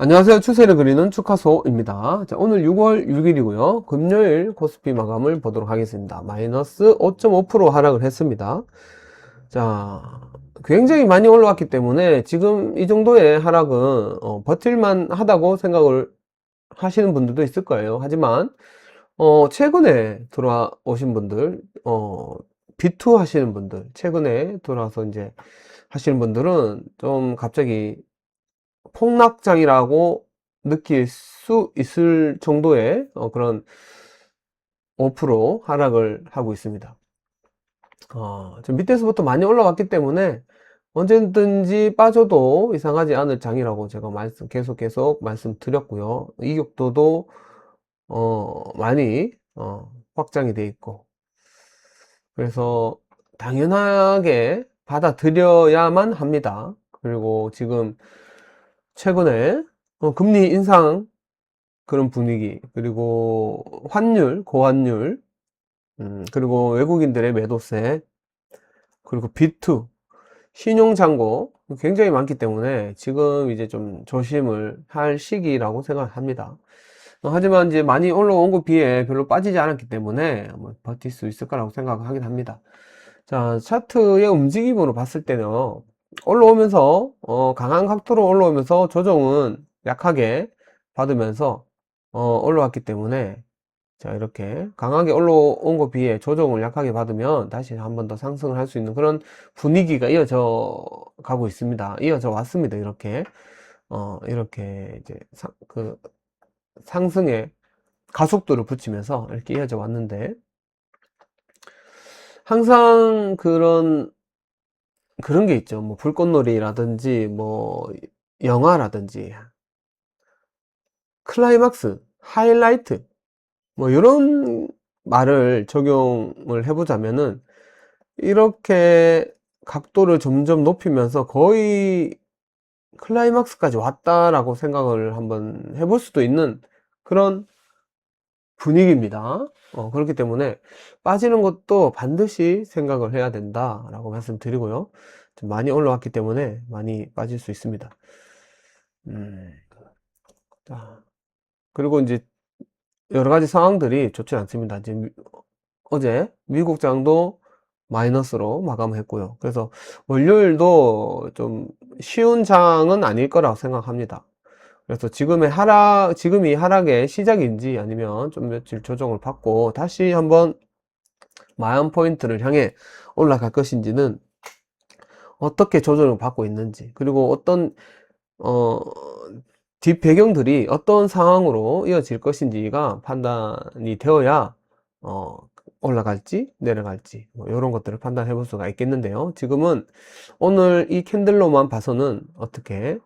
안녕하세요. 추세를 그리는 추카소입니다. 자, 오늘 6월 6일이고요. 금요일 코스피 마감을 보도록 하겠습니다. 마이너스 5.5% 하락을 했습니다. 자, 굉장히 많이 올라왔기 때문에 지금 이 정도의 하락은 버틸만 하다고 생각을 하시는 분들도 있을 거예요. 하지만 최근에 돌아오신 분들, 비투 하시는 분들, 최근에 돌아와서 이제 하시는 분들은 좀 갑자기 폭락장이라고 느낄 수 있을 정도의 그런 5% 하락을 하고 있습니다. 좀 밑에서부터 많이 올라왔기 때문에 언제든지 빠져도 이상하지 않을 장이라고 제가 계속 말씀드렸고요. 이격도도 많이 확장이 돼 있고, 그래서 당연하게 받아들여야만 합니다. 그리고 지금 최근에 금리 인상 그런 분위기, 그리고 환율, 고환율, 그리고 외국인들의 매도세, 그리고 비투, 신용잔고 굉장히 많기 때문에 지금 이제 좀 조심을 할 시기라고 생각합니다. 하지만 이제 많이 올라온 것 비해 별로 빠지지 않았기 때문에 버틸 수 있을 거라고 생각하긴 합니다. 자, 차트의 움직임으로 봤을 때는 올라오면서 강한 각도로 올라오면서 조정은 약하게 받으면서 올라왔기 때문에, 자, 이렇게 강하게 올라온 것 비해 조정을 약하게 받으면 다시 한 번 더 상승을 할 수 있는 그런 분위기가 이어져 가고 있습니다. 이어져 왔습니다. 이렇게 이제 상승의 가속도를 붙이면서 이렇게 이어져 왔는데, 항상 그런 게 있죠. 뭐 불꽃놀이라든지 뭐 영화라든지 클라이막스, 하이라이트, 뭐 이런 말을 적용을 해보자면은, 이렇게 각도를 점점 높이면서 거의 클라이막스까지 왔다라고 생각을 한번 해볼 수도 있는 그런 분위기입니다. 그렇기 때문에 빠지는 것도 반드시 생각을 해야 된다라고 말씀드리고요. 좀 많이 올라왔기 때문에 많이 빠질 수 있습니다. 음, 자, 그리고 이제 여러 가지 상황들이 좋지 않습니다. 이제 어제 미국장도 마이너스로 마감했고요. 그래서 월요일도 좀 쉬운 장은 아닐 거라고 생각합니다. 그래서 지금이 하락의 시작인지 아니면 좀 며칠 조정을 받고 다시 한번 마연 포인트를 향해 올라갈 것인지는, 어떻게 조정을 받고 있는지, 그리고 어떤 어, 뒷 배경들이 어떤 상황으로 이어질 것인지가 판단이 되어야 올라갈지 내려갈지 뭐 이런 것들을 판단해 볼 수가 있겠는데요. 지금은 오늘 이 캔들로만 봐서는 어떻게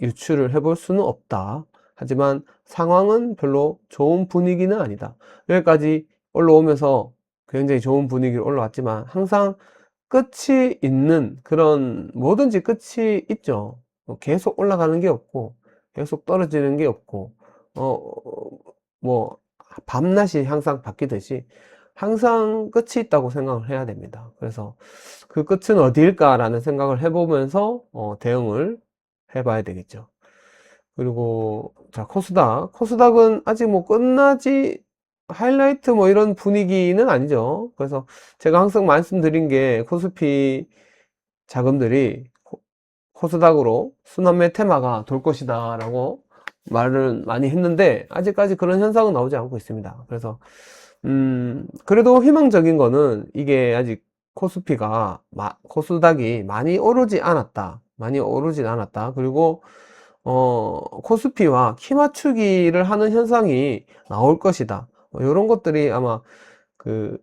유추를 해 볼 수는 없다. 하지만 상황은 별로 좋은 분위기는 아니다. 여기까지 올라오면서 굉장히 좋은 분위기로 올라왔지만 항상 끝이 있는, 그런 뭐든지 끝이 있죠. 계속 올라가는 게 없고 계속 떨어지는 게 없고, 어, 뭐 밤낮이 항상 바뀌듯이 항상 끝이 있다고 생각을 해야 됩니다. 그래서 그 끝은 어디일까라는 생각을 해보면서 대응을 해봐야 되겠죠. 그리고 자, 코스닥은 아직 뭐 끝나지, 하이라이트 뭐 이런 분위기는 아니죠. 그래서 제가 항상 말씀드린 게, 코스피 자금들이 코스닥으로 순환매 테마가 돌 것이다 라고 말을 많이 했는데, 아직까지 그런 현상은 나오지 않고 있습니다. 그래서 그래도 희망적인 거는, 이게 아직 코스닥이 많이 오르진 않았다. 그리고 코스피와 키 맞추기를 하는 현상이 나올 것이다. 이런 것들이 아마 그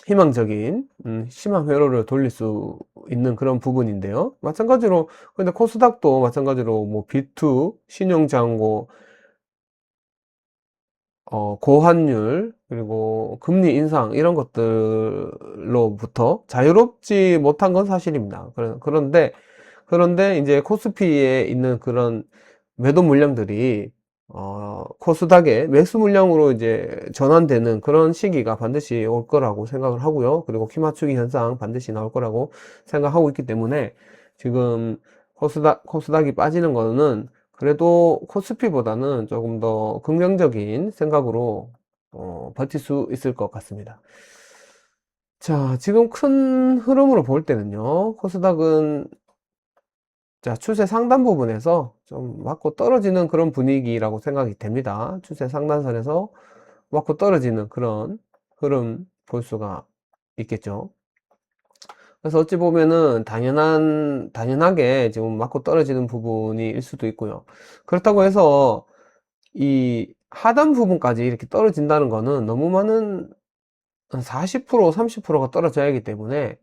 희망적인 희망 회로를 돌릴 수 있는 그런 부분인데요. 마찬가지로, 근데 코스닥도 마찬가지로 뭐 비투, 신용장고, 고환율, 그리고 금리 인상 이런 것들로부터 자유롭지 못한 건 사실입니다. 그런데 이제 코스피에 있는 그런 매도 물량들이 코스닥의 매수 물량으로 이제 전환되는 그런 시기가 반드시 올 거라고 생각을 하고요. 그리고 키 맞추기 현상 반드시 나올 거라고 생각하고 있기 때문에, 지금 코스닥이 빠지는 거는 그래도 코스피보다는 조금 더 긍정적인 생각으로 버틸 수 있을 것 같습니다. 자, 지금 큰 흐름으로 볼 때는요, 코스닥은 자, 추세 상단 부분에서 좀 맞고 떨어지는 그런 분위기라고 생각이 됩니다. 추세 상단선에서 맞고 떨어지는 그런 흐름 볼 수가 있겠죠. 그래서 어찌 보면은 당연하게 지금 맞고 떨어지는 부분일 수도 있고요. 그렇다고 해서 이 하단 부분까지 이렇게 떨어진다는 거는 너무 많은 40%, 30%가 떨어져야 하기 때문에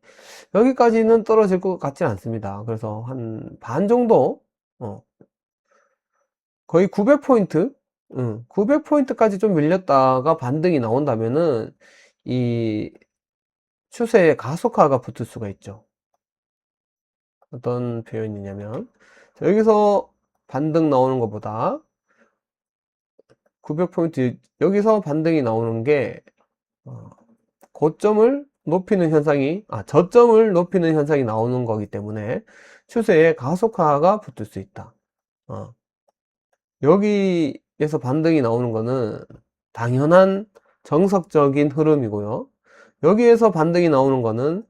여기까지는 떨어질 것 같지는 않습니다. 그래서 한 반 정도, 거의 900포인트, 900포인트까지 좀 밀렸다가 반등이 나온다면은 이 추세의 가속화가 붙을 수가 있죠. 어떤 표현이냐면 자, 여기서 반등 나오는 것보다 900포인트 여기서 반등이 나오는 게 고점을 높이는 현상이 저점을 높이는 현상이 나오는 거기 때문에 추세의 가속화가 붙을 수 있다. 여기에서 반등이 나오는 거는 당연한 정석적인 흐름이고요. 여기에서 반등이 나오는 거는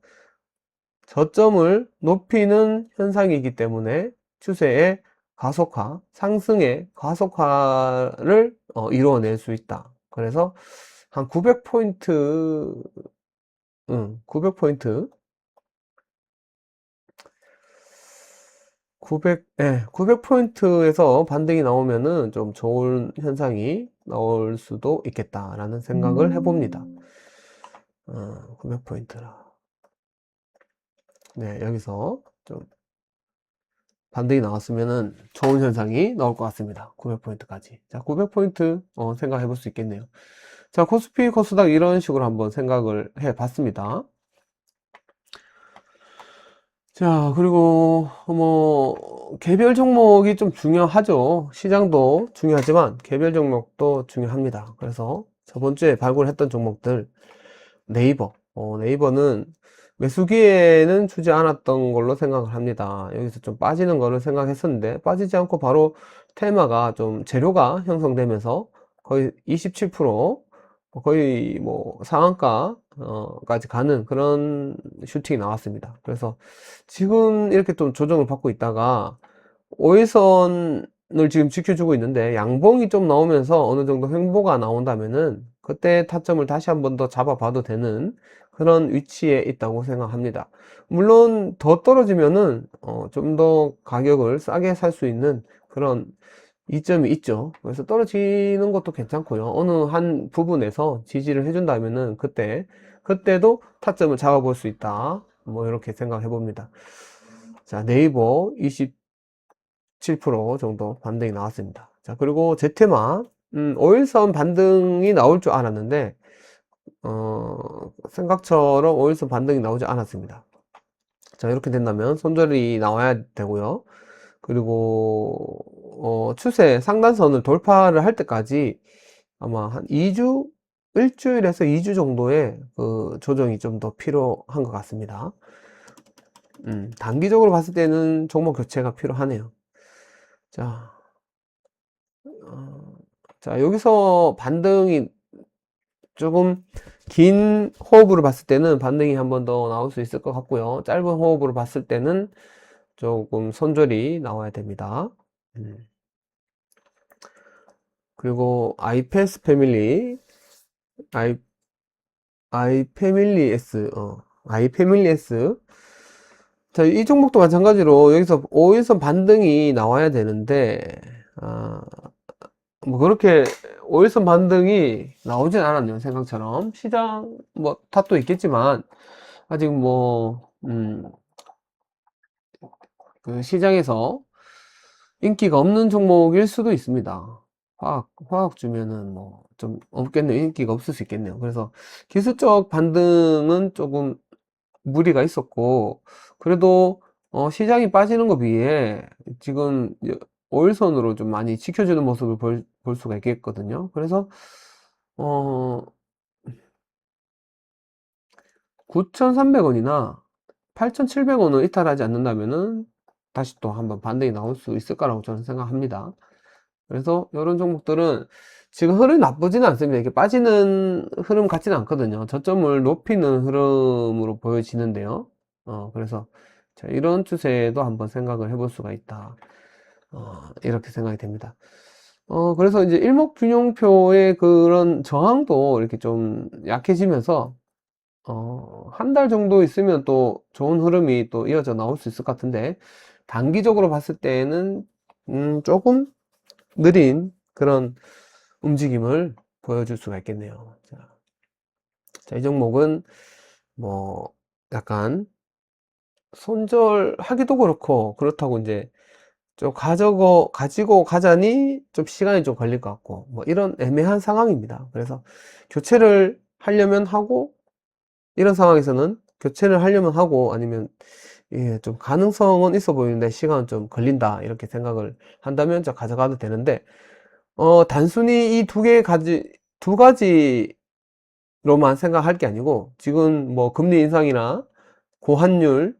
저점을 높이는 현상이기 때문에 추세의 가속화, 상승의 가속화를 이루어낼 수 있다. 그래서 한 900포인트, 900포인트, 900포인트에서 반등이 나오면은 좀 좋은 현상이 나올 수도 있겠다라는 생각을 해봅니다. 900포인트라. 네, 여기서 좀 반등이 나왔으면은 좋은 현상이 나올 것 같습니다. 900포인트까지. 자, 900포인트 생각해 볼 수 있겠네요. 자, 코스피, 코스닥 이런 식으로 한번 생각을 해 봤습니다. 자, 그리고 뭐 개별 종목이 좀 중요하죠. 시장도 중요하지만 개별 종목도 중요합니다. 그래서 저번 주에 발굴했던 종목들 네이버는 매수기에는 주지 않았던 걸로 생각을 합니다. 여기서 좀 빠지는 거를 생각했었는데 빠지지 않고 바로 테마가 좀 재료가 형성되면서 거의 27% 거의 뭐 상한가 까지 가는 그런 슈팅이 나왔습니다. 그래서 지금 이렇게 좀 조정을 받고 있다가 5일선을 지금 지켜주고 있는데 양봉이 좀 나오면서 어느 정도 횡보가 나온다면은 그때 타점을 다시 한번 더 잡아봐도 되는 그런 위치에 있다고 생각합니다. 물론 더 떨어지면은 좀 더 가격을 싸게 살 수 있는 그런 이점이 있죠. 그래서 떨어지는 것도 괜찮고요. 어느 한 부분에서 지지를 해준다면은 그때도 타점을 잡아볼 수 있다. 뭐 이렇게 생각해 봅니다. 자, 네이버 27% 정도 반등이 나왔습니다. 자, 그리고 제테마 5일선 반등이 나올 줄 알았는데 생각처럼 5일선 반등이 나오지 않았습니다. 자, 이렇게 된다면 손절이 나와야 되고요. 그리고 추세 상단선을 돌파를 할 때까지 아마 한 2주, 일주일에서 2주 정도의 그 조정이 좀 더 필요한 것 같습니다. 단기적으로 봤을 때는 종목 교체가 필요하네요. 자, 자, 여기서 반등이 조금 긴 호흡으로 봤을 때는 반등이 한 번 더 나올 수 있을 것 같고요. 짧은 호흡으로 봤을 때는 조금 손절이 나와야 됩니다. 그리고 아이패스 패밀리, 아이, 아이패밀리 S, 아이패밀리 S. 자, 이 종목도 마찬가지로 여기서 5일선 반등이 나와야 되는데, 뭐 그렇게 5일선 반등이 나오진 않았네요. 생각처럼. 시장, 뭐, 탓도 있겠지만, 아직 뭐, 그 시장에서 인기가 없는 종목일 수도 있습니다. 화학 주면은 뭐, 좀 없겠네요. 인기가 없을 수 있겠네요. 그래서 기술적 반등은 조금 무리가 있었고, 그래도, 시장이 빠지는 것 비해 지금 5일선으로 좀 많이 지켜주는 모습을 볼 수가 있겠거든요. 그래서, 어, 9,300원이나 8,700원을 이탈하지 않는다면은 다시 또 한번 반등이 나올 수 있을 거라고 저는 생각합니다. 그래서 이런 종목들은 지금 흐름이 나쁘지는 않습니다. 이렇게 빠지는 흐름 같지는 않거든요. 저점을 높이는 흐름으로 보여지는데요. 그래서 자, 이런 추세도 한번 생각을 해볼 수가 있다. 이렇게 생각이 됩니다. 그래서 이제 일목균형표의 그런 저항도 이렇게 좀 약해지면서 한 달 정도 있으면 또 좋은 흐름이 또 이어져 나올 수 있을 것 같은데, 단기적으로 봤을 때는 조금 느린 그런 움직임을 보여줄 수가 있겠네요. 자, 이 종목은 뭐 약간 손절하기도 그렇고, 그렇다고 이제 좀 가지고 가자니 좀 시간이 좀 걸릴 것 같고, 뭐 이런 애매한 상황입니다. 그래서 교체를 하려면 하고, 이런 상황에서는 교체를 하려면 하고, 아니면 예, 좀 가능성은 있어 보이는데 시간은 좀 걸린다, 이렇게 생각을 한다면 저 가져가도 되는데, 단순히 이 두 가지로만 생각할 게 아니고, 지금 뭐 금리 인상이나 고환율,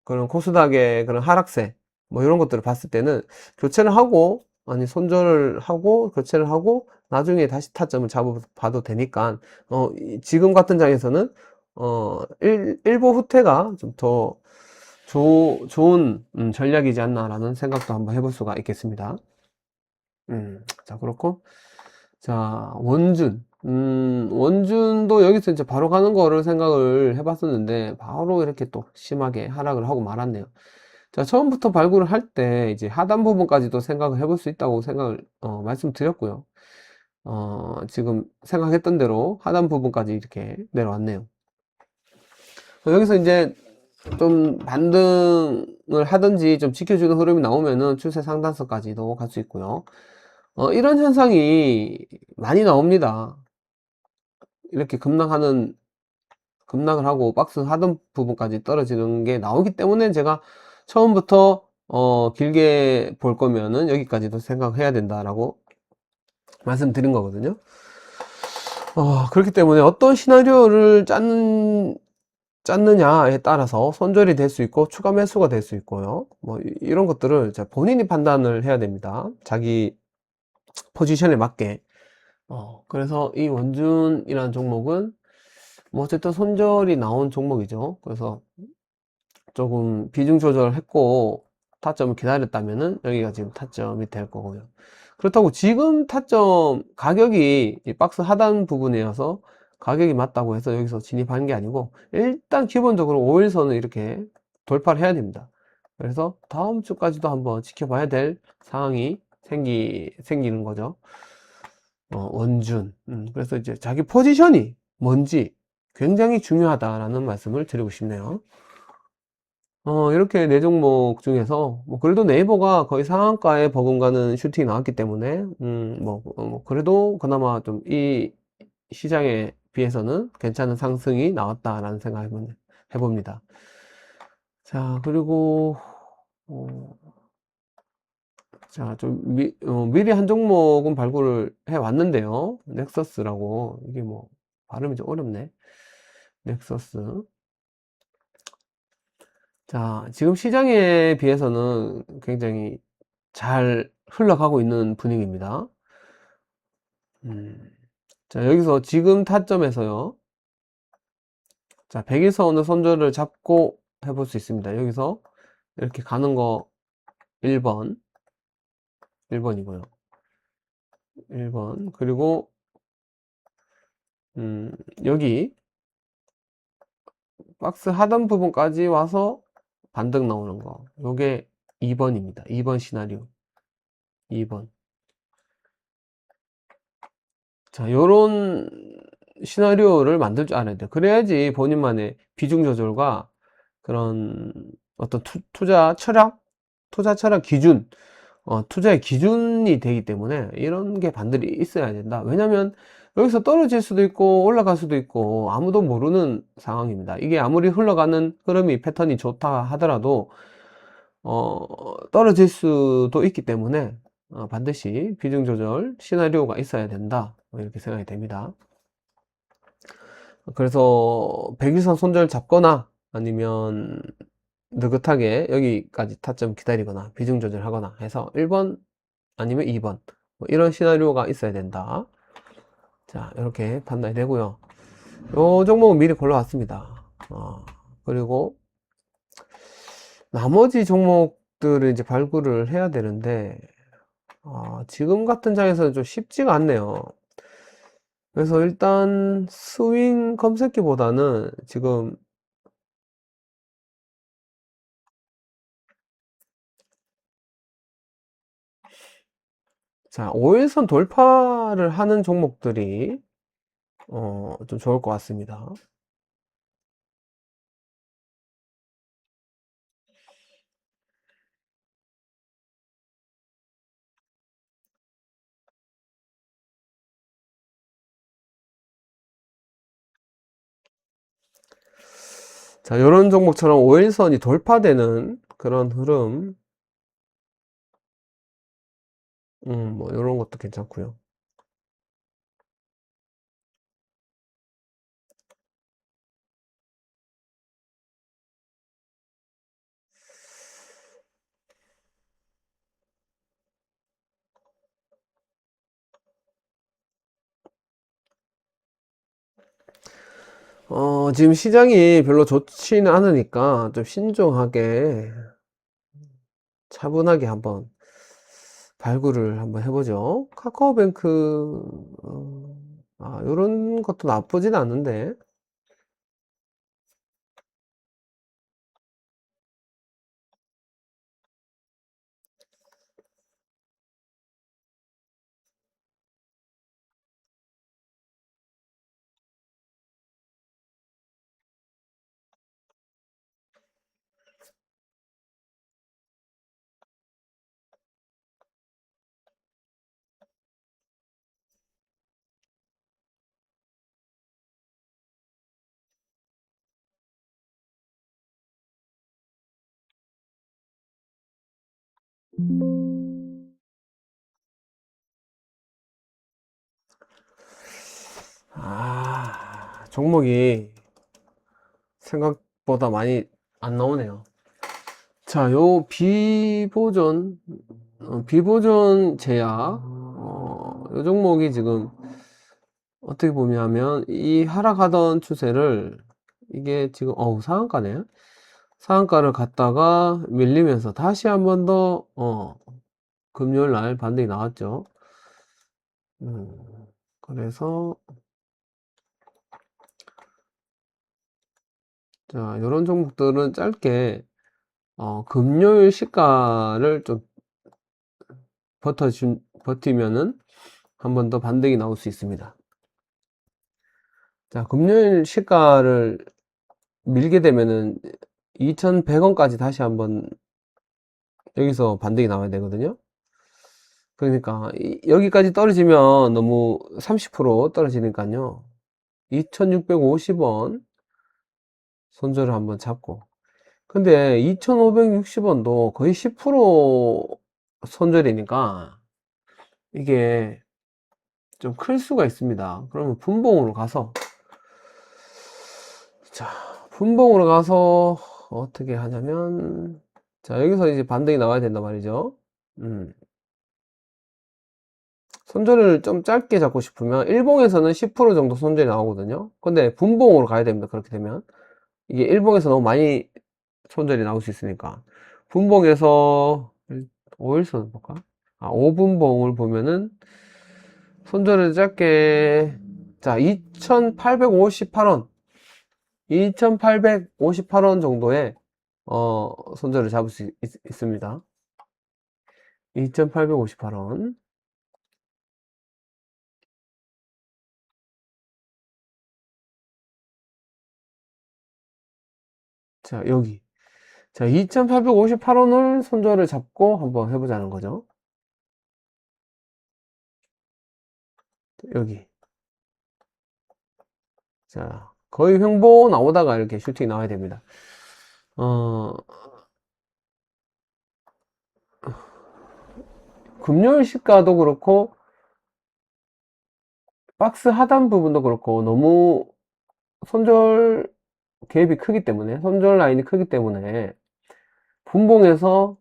그런 코스닥의 그런 하락세, 뭐 이런 것들을 봤을 때는 교체를 하고, 아니 손절을 하고 교체를 하고 나중에 다시 타점을 잡아봐도 되니까, 지금 같은 장에서는 일보 후퇴가 좀 더 좋은 전략이지 않나라는 생각도 한번 해볼 수가 있겠습니다. 자, 그렇고, 자, 원준도 여기서 이제 바로 가는 거를 생각을 해봤었는데, 바로 이렇게 또 심하게 하락을 하고 말았네요. 자, 처음부터 발굴을 할 때, 이제 하단 부분까지도 생각을 해볼 수 있다고 말씀드렸고요. 지금 생각했던 대로 하단 부분까지 이렇게 내려왔네요. 여기서 이제 좀 반등을 하든지 좀 지켜주는 흐름이 나오면은 추세 상단선까지도 갈 수 있고요. 이런 현상이 많이 나옵니다. 이렇게 급락을 하고 박스 하단 부분까지 떨어지는 게 나오기 때문에 제가 처음부터 길게 볼 거면은 여기까지도 생각해야 된다라고 말씀드린 거거든요. 그렇기 때문에 어떤 시나리오를 짰느냐에 따라서 손절이 될 수 있고 추가 매수가 될 수 있고요. 뭐 이런 것들을 본인이 판단을 해야 됩니다. 자기 포지션에 맞게. 그래서 이 원준이라는 종목은 뭐 어쨌든 손절이 나온 종목이죠. 그래서 조금 비중 조절했고 타점을 기다렸다면은 여기가 지금 타점이 될 거고요. 그렇다고 지금 타점 가격이 이 박스 하단 부분이어서 가격이 맞다고 해서 여기서 진입하는 게 아니고, 일단 기본적으로 5일선을 이렇게 돌파를 해야 됩니다. 그래서 다음 주까지도 한번 지켜봐야 될 상황이 생기는 거죠. 원준. 그래서 이제 자기 포지션이 뭔지 굉장히 중요하다라는 말씀을 드리고 싶네요. 이렇게 네 종목 중에서 뭐 그래도 네이버가 거의 상한가에 버금가는 슈팅이 나왔기 때문에 그래도 그나마 좀 이 시장에 비해서는 괜찮은 상승이 나왔다라는 생각을 해봅니다. 자, 그리고 어, 자, 미리 한 종목은 발굴을 해 왔는데요. 넥서스라고, 이게 뭐 발음이 좀 어렵네. 넥서스. 자, 지금 시장에 비해서는 굉장히 잘 흘러가고 있는 분위기입니다. 음, 자, 여기서 지금 타점에서요. 자, 100일선 손절을 잡고 해볼 수 있습니다. 여기서 이렇게 가는 거 1번이고요. 1번. 그리고, 여기 박스 하단 부분까지 와서 반등 나오는 거. 요게 2번입니다. 2번 시나리오. 2번. 자, 요런 시나리오를 만들 줄 알아야 돼요. 그래야지 본인만의 비중 조절과 그런 어떤 투자 철학 기준, 투자의 기준이 되기 때문에 이런 게 반드시 있어야 된다. 왜냐면 여기서 떨어질 수도 있고 올라갈 수도 있고 아무도 모르는 상황입니다. 이게 아무리 흘러가는 흐름이 패턴이 좋다 하더라도 떨어질 수도 있기 때문에 반드시 비중 조절 시나리오가 있어야 된다. 이렇게 생각이 됩니다. 그래서 백일선 손절 잡거나 아니면 느긋하게 여기까지 타점 기다리거나 비중 조절하거나 해서 1번 아니면 2번 뭐 이런 시나리오가 있어야 된다. 자, 이렇게 판단이 되고요. 요 종목은 미리 골라왔습니다. 그리고 나머지 종목들을 이제 발굴을 해야 되는데 지금 같은 장에서는 좀 쉽지가 않네요. 그래서 일단 스윙 검색기보다는 지금 자 5일선 돌파를 하는 종목들이 좀 좋을 것 같습니다. 자, 이런 종목처럼 5일선이 돌파되는 그런 흐름, 뭐 이런 것도 괜찮고요. 지금 시장이 별로 좋지는 않으니까 좀 신중하게 차분하게 한번 발굴을 한번 해보죠. 카카오뱅크, 이런 것도 나쁘진 않은데. 종목이 생각보다 많이 안 나오네요. 자, 요 비보존 제약, 요 종목이 지금 어떻게 보면 이 하락하던 추세를 이게 지금 상한가네. 상한가를 갔다가 밀리면서 다시 한 번 더 금요일 날 반등이 나왔죠. 그래서 자, 이런 종목들은 짧게 금요일 시가를 좀 버티면은 한 번 더 반등이 나올 수 있습니다. 자, 금요일 시가를 밀게 되면은 2,100원까지 다시 한번 여기서 반등이 나와야 되거든요. 그러니까 여기까지 떨어지면 너무 30% 떨어지니까요. 2,650원 손절을 한번 잡고. 근데 2,560원도 거의 10% 손절이니까 이게 좀 클 수가 있습니다. 그러면 분봉으로 가서 자, 분봉으로 가서 어떻게 하냐면 자, 여기서 이제 반등이 나와야 된단 말이죠. 손절을 좀 짧게 잡고 싶으면 일봉에서는 10% 정도 손절이 나오거든요. 근데 분봉으로 가야 됩니다. 그렇게 되면 이게 일봉에서 너무 많이 손절이 나올 수 있으니까 분봉에서 5일선 볼까? 5분봉을 보면은 손절을 짧게 자 2,858원 2,858원 정도의 손절을 잡을 수 있습니다. 2,858원. 자, 여기. 자, 2,858원을 손절을 잡고 한번 해보자는 거죠. 여기. 자, 거의 횡보 나오다가 이렇게 슈팅이 나와야 됩니다. 어, 금요일 시가도 그렇고, 박스 하단 부분도 그렇고, 너무 손절 갭이 크기 때문에, 손절 라인이 크기 때문에, 분봉해서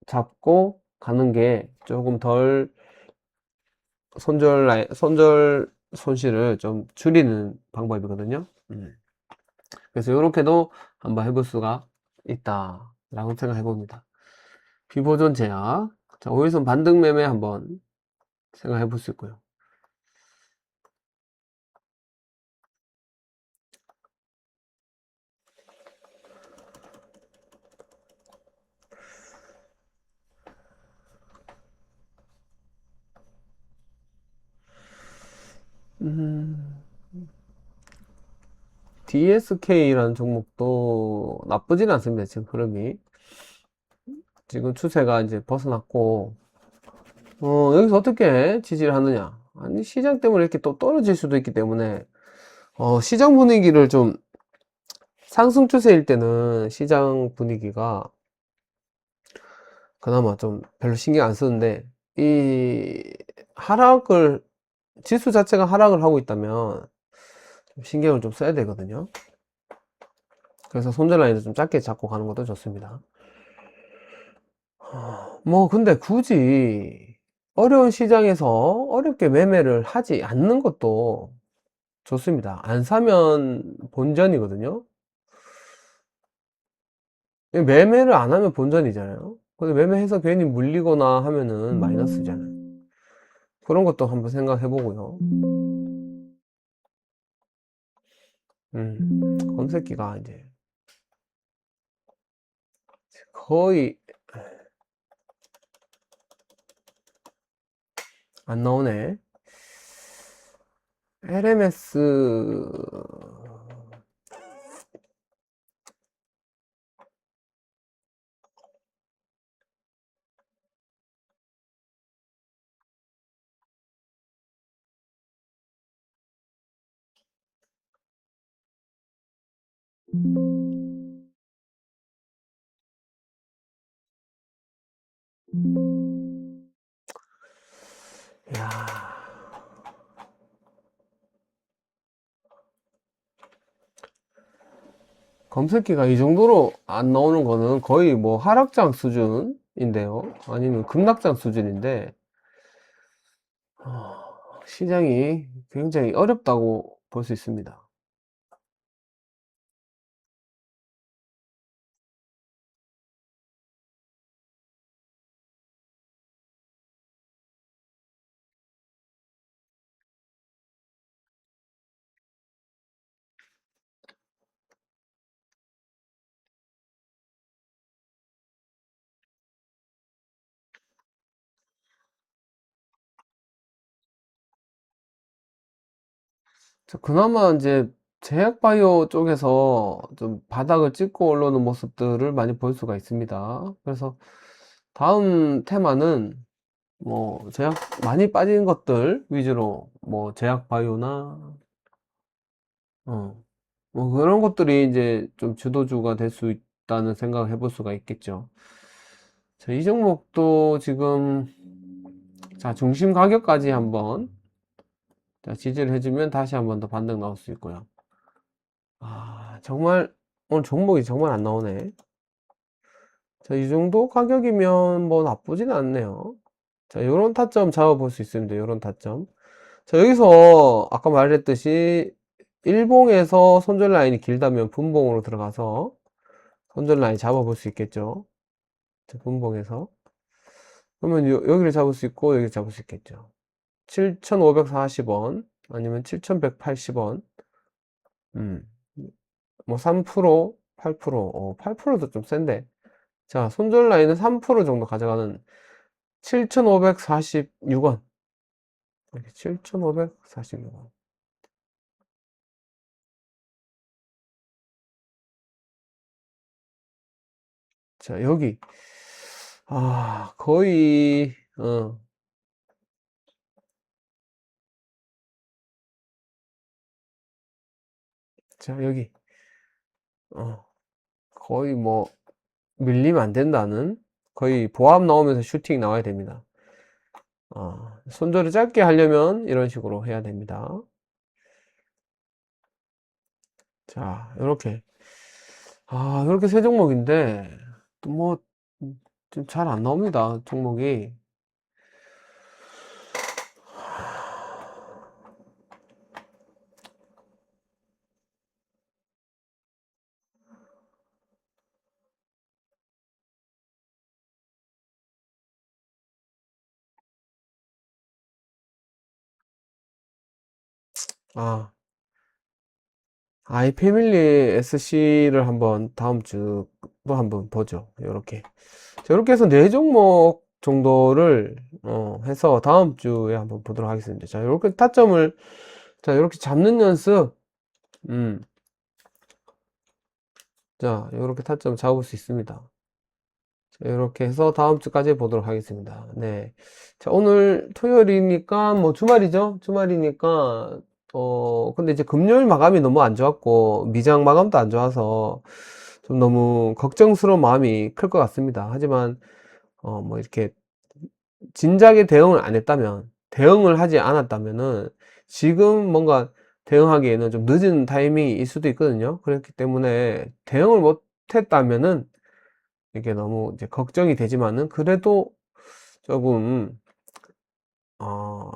잡고 가는 게 조금 덜 손절 손실을 좀 줄이는 방법이거든요. 그래서 이렇게도 한번 해볼 수가 있다 라고 생각해 봅니다. 비보존 제약. 자, 5일선 반등 매매 한번 생각해 볼 수 있고요. DSK라는 종목도 나쁘진 않습니다. 지금 흐름이. 지금 추세가 이제 벗어났고, 여기서 어떻게 지지를 하느냐. 아니, 시장 때문에 이렇게 또 떨어질 수도 있기 때문에, 시장 분위기를 좀, 상승 추세일 때는 시장 분위기가 그나마 좀 별로 신경 안 쓰는데, 이 하락을, 지수 자체가 하락을 하고 있다면, 신경을 좀 써야 되거든요. 그래서 손절 라인을 좀 짧게 잡고 가는 것도 좋습니다. 뭐 근데 굳이 어려운 시장에서 어렵게 매매를 하지 않는 것도 좋습니다. 안 사면 본전이거든요. 매매를 안 하면 본전이잖아요. 근데 매매해서 괜히 물리거나 하면은 마이너스잖아요. 그런 것도 한번 생각해 보고요. 검색기가 이제 거의 안 나오네. LMS 야, 검색기가 이 정도로 안 나오는 거는 거의 뭐 하락장 수준인데요. 아니면 급락장 수준인데, 시장이 굉장히 어렵다고 볼 수 있습니다. 그나마 이제 제약바이오 쪽에서 좀 바닥을 찍고 올라오는 모습들을 많이 볼 수가 있습니다. 그래서 다음 테마는 뭐 제약 많이 빠진 것들 위주로 뭐 제약바이오나 뭐 그런 것들이 이제 좀 주도주가 될 수 있다는 생각을 해볼 수가 있겠죠. 자, 이 종목도 지금 자 중심 가격까지 한번 자, 지지를 해주면 다시 한번 더 반등 나올 수 있고요. 정말 오늘 종목이 정말 안 나오네. 자, 이 정도 가격이면 뭐 나쁘진 않네요. 자, 요런 타점 잡아볼 수 있습니다. 요런 타점. 자, 여기서 아까 말했듯이 일봉에서 손절 라인이 길다면 분봉으로 들어가서 손절 라인 잡아볼 수 있겠죠. 자, 분봉에서. 그러면 여기를 잡을 수 있고 여기를 잡을 수 있겠죠. 7,540원 아니면 7,180원. 뭐 3%, 8%, 8%도 좀 센데. 자, 손절 라인은 3% 정도 가져가는 7,546원. 7,546원. 자, 여기. 거의, 자, 여기. 거의 뭐, 밀리면 안 된다는 거의 보합 나오면서 슈팅 나와야 됩니다. 손절을 짧게 하려면 이런 식으로 해야 됩니다. 자, 이렇게 세 종목인데 뭐, 좀 잘 안 나옵니다. 종목이. 아, 아이패밀리 SC를 한번 다음 주도 한번 보죠. 이렇게. 자, 이렇게 해서 네 종목 정도를 해서 다음 주에 한번 보도록 하겠습니다. 자, 이렇게 타점을 자, 이렇게 잡는 연습. 음. 자, 이렇게 타점 잡을 수 있습니다. 자, 이렇게 해서 다음 주까지 보도록 하겠습니다. 네. 자, 오늘 토요일이니까 뭐 주말이죠? 주말이니까 근데 이제 금요일 마감이 너무 안 좋았고 미장 마감도 안 좋아서 좀 너무 걱정스러운 마음이 클 것 같습니다. 하지만 뭐 이렇게 진작에 대응을 안 했다면, 대응을 하지 않았다면은 지금 뭔가 대응하기에는 좀 늦은 타이밍일 수도 있거든요. 그렇기 때문에 대응을 못 했다면은 이게 너무 이제 걱정이 되지만은 그래도 조금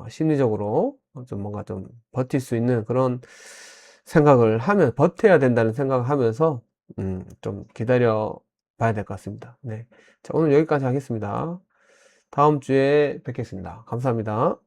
심리적으로 좀 뭔가 좀 버틸 수 있는 그런 생각을 하면 버텨야 된다는 생각을 하면서 좀 기다려 봐야 될 것 같습니다. 네. 자, 오늘 여기까지 하겠습니다. 다음 주에 뵙겠습니다. 감사합니다.